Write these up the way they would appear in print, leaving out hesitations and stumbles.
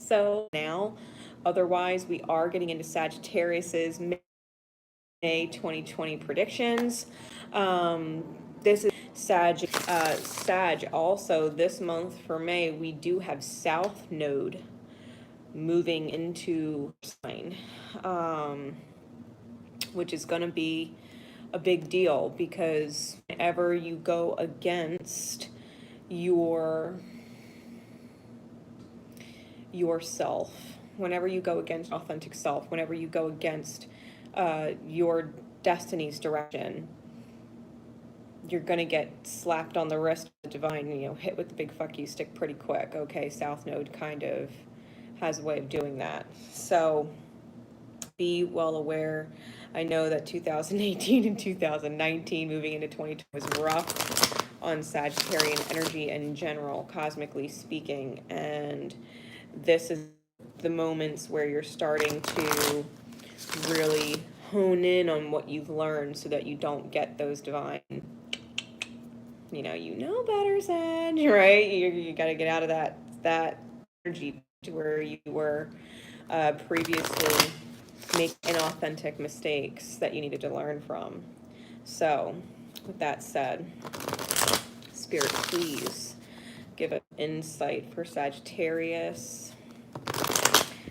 So now, otherwise, we are getting into Sagittarius's May 2020 predictions. This is Sag. Also, this month for May, we do have South Node moving into sign, which is going to be a big deal, because whenever you go against yourself, whenever you go against authentic self, whenever you go against your destiny's direction, you're gonna get slapped on the wrist with the divine, hit with the big fuck you stick pretty quick. Okay, South Node kind of has a way of doing that. So be well aware. I know that 2018 and 2019 moving into 2020 was rough on Sagittarian energy in general, cosmically speaking, and this is the moments where you're starting to really hone in on what you've learned so that you don't get those divine, you know better, Sag, right? You got to get out of that energy to where you were previously making inauthentic mistakes that you needed to learn from. So, with that said, Spirit, please give an insight for Sagittarius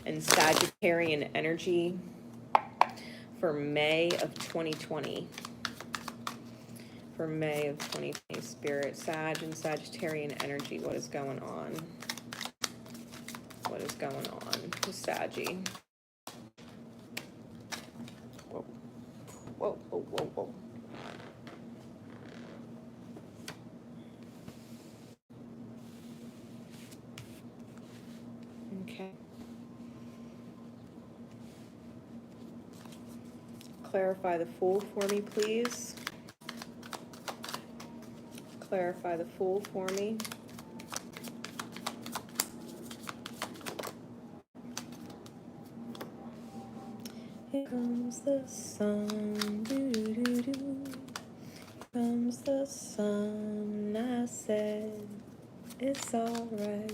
and Sagittarian energy for May of 2020. For May of 2020, Spirit, Sag and Sagittarian energy, what is going on? What is going on with Saggy? Whoa, whoa, whoa, whoa, whoa. Okay. Clarify the Fool for me, please. Clarify the Fool for me. Here comes the sun, doo-doo-doo-doo. Here comes the sun, I said, it's alright.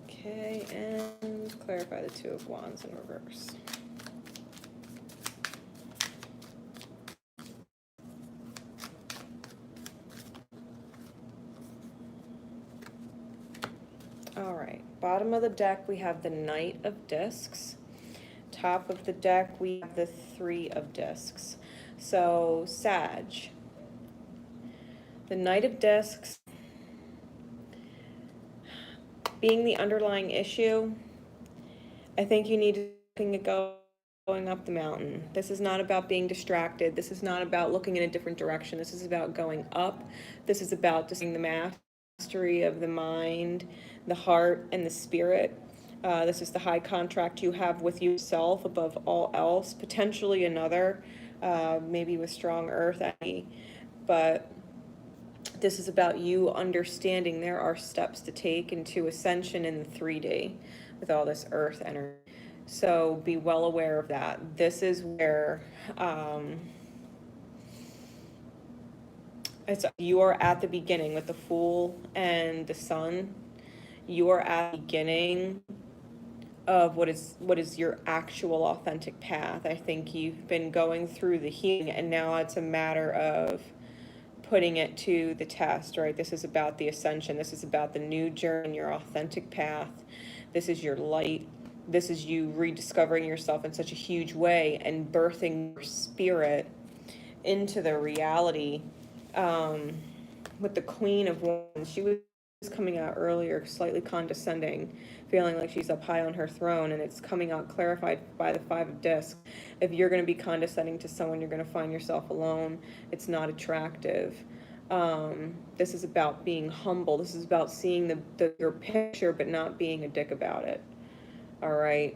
Okay, and clarify the Two of Wands in reverse. All right, bottom of the deck, we have the Knight of Discs. Top of the deck, we have the Three of Discs. So, Sag, the Knight of Discs being the underlying issue, I think you need to go going up the mountain. This is not about being distracted. This is not about looking in a different direction. This is about going up. This is about just the mastery of the mind, the heart, and the spirit. This is the high contract you have with yourself above all else, potentially another, maybe with strong earth energy, but this is about you understanding there are steps to take into ascension in the 3D with all this earth energy. So be well aware of that. This is where you are at the beginning with the Fool and the Sun. You are at the beginning of what is your actual authentic path. I think you've been going through the healing, and now it's a matter of putting it to the test, right? This is about the ascension. This is about the new journey, your authentic path. This is your light. This is you rediscovering yourself in such a huge way and birthing your spirit into the reality. With the Queen of Wands, she was coming out earlier slightly condescending, feeling like she's up high on her throne, and it's coming out clarified by the Five of Discs. If you're going to be condescending to someone, you're going to find yourself alone. It's not attractive. This is about being humble. This is about seeing your picture but not being a dick about it. All right.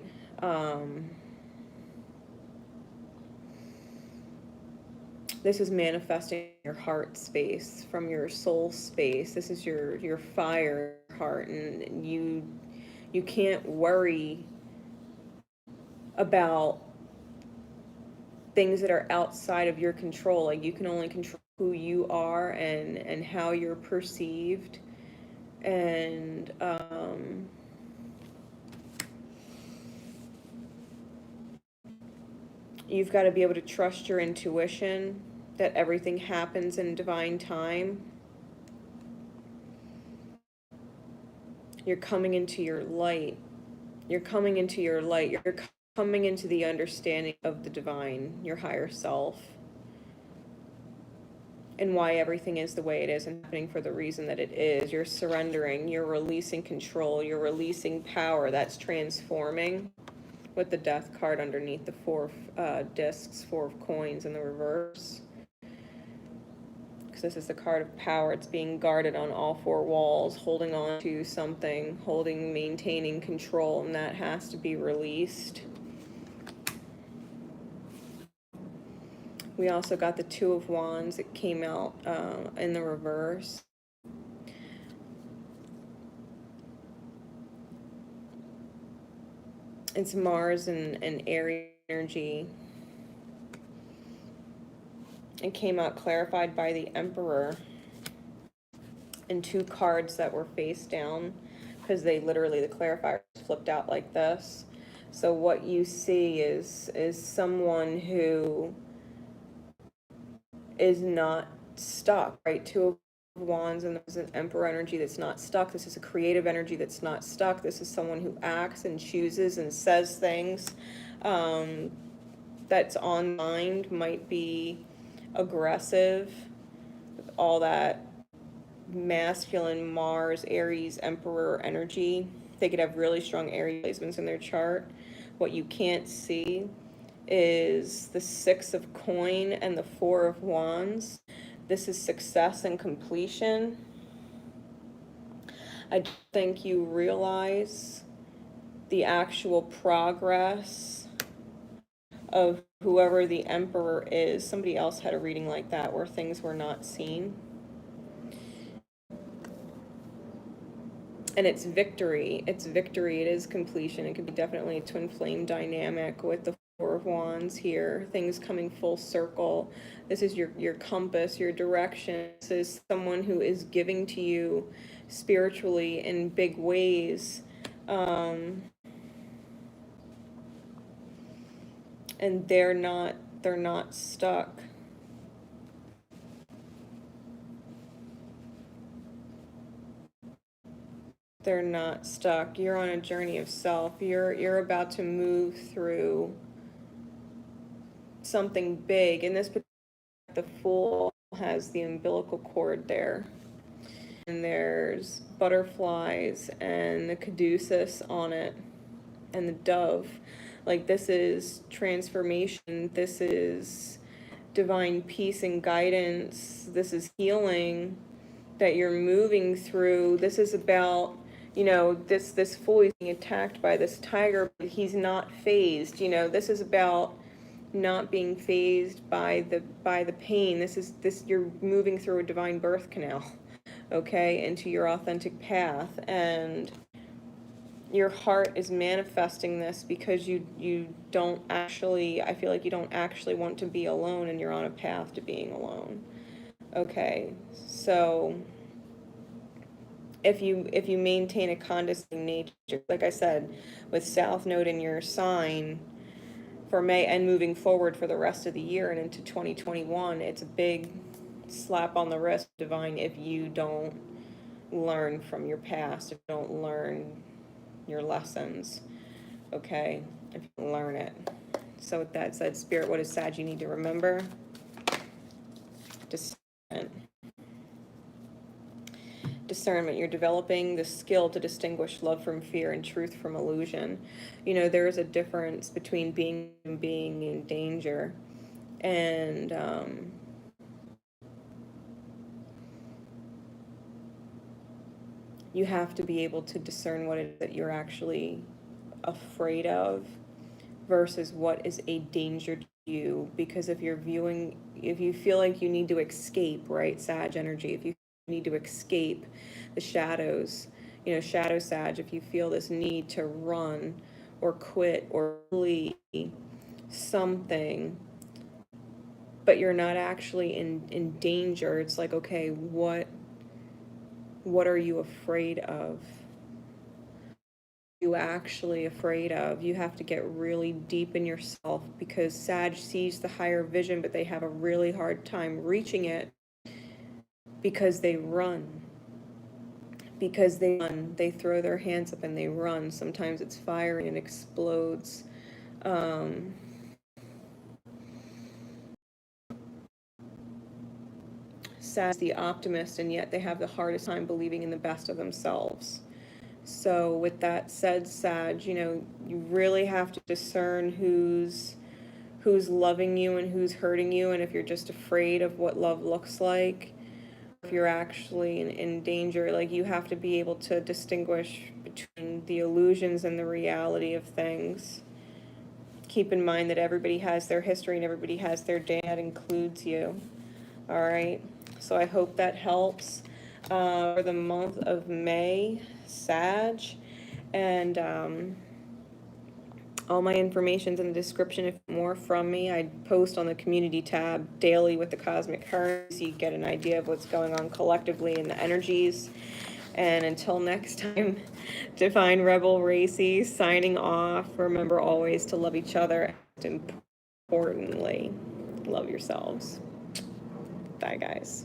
This is manifesting your heart space from your soul space. This is your fire heart, and you can't worry about things that are outside of your control. Like, you can only control who you are and how you're perceived. And you've got to be able to trust your intuition, that everything happens in divine time. You're coming into your light. You're coming into your light. You're coming into the understanding of the divine, your higher self, and why everything is the way it is and happening for the reason that it is. You're surrendering. You're releasing control. You're releasing power. That's transforming, with the death card underneath the 4 discs, 4 of coins in the reverse. Because this is the card of power. It's being guarded on all 4 walls, holding on to something, maintaining control, and that has to be released. We also got the 2 of Wands. It came out in the reverse. It's Mars and Aries energy. It came out clarified by the Emperor, and 2 cards that were face down, because the clarifier flipped out like this. So what you see is someone who is not stuck, right? 2 of Wands, and there's an Emperor energy that's not stuck. This is a creative energy that's not stuck. This is someone who acts and chooses and says things that's on mind, might be aggressive, all that masculine Mars, Aries, Emperor energy. They could have really strong Aries placements in their chart. What you can't see is the 6 of coin and the 4 of wands. This is success and completion. I don't think you realize the actual progress of whoever the emperor is. Somebody else had a reading like that where things were not seen. And it's victory. It's victory. It is completion. It could be definitely a twin flame dynamic with the 4 of wands here. Things coming full circle. This is your compass, your direction. This is someone who is giving to you spiritually in big ways. And they're not stuck. They're not stuck. You're on a journey of self. You're about to move through something big. In this particular, the Fool has the umbilical cord there. And there's butterflies and the caduceus on it and the dove. Like, this is transformation. This is divine peace and guidance. This is healing that you're moving through. This is about, this fool is being attacked by this tiger, but he's not phased. This is about not being phased by the pain. You're moving through a divine birth canal, okay, into your authentic path, and your heart is manifesting this because you don't actually, I feel like you don't actually want to be alone, and you're on a path to being alone. Okay, so if you maintain a condescending nature, like I said, with South Node in your sign for May and moving forward for the rest of the year and into 2021, it's a big slap on the wrist, divine, if you don't learn from your past, if you don't learn your lessons, okay, if you don't learn it. So with that said, Spirit, what does Sag you need to remember? Discernment. You're developing the skill to distinguish love from fear and truth from illusion. There is a difference between being in danger, and you have to be able to discern what it is that you're actually afraid of versus what is a danger to you. Because if you feel like you need to escape, right, Sag energy, if you need to escape the shadows, shadow Sag, if you feel this need to run or quit or flee something, but you're not actually in danger. It's like, okay, what are you afraid of? You actually afraid of? You have to get really deep in yourself, because Sag sees the higher vision, but they have a really hard time reaching it because they run. Because they run, they throw their hands up and they run. Sometimes it's firing and explodes. Sag's the optimist, and yet they have the hardest time believing in the best of themselves. So with that said, Sag, you really have to discern who's loving you and who's hurting you, and if you're just afraid of what love looks like, if you're actually in danger. Like, you have to be able to distinguish between the illusions and the reality of things. Keep in mind that everybody has their history and everybody has their day. That includes you. All right. So I hope that helps for the month of May, Sag. And all my information's in the description. If more from me, I post on the community tab daily with the cosmic currents, so you get an idea of what's going on collectively in the energies. And until next time, Divine Rebel Racey signing off. Remember always to love each other, and importantly, love yourselves. Bye, guys.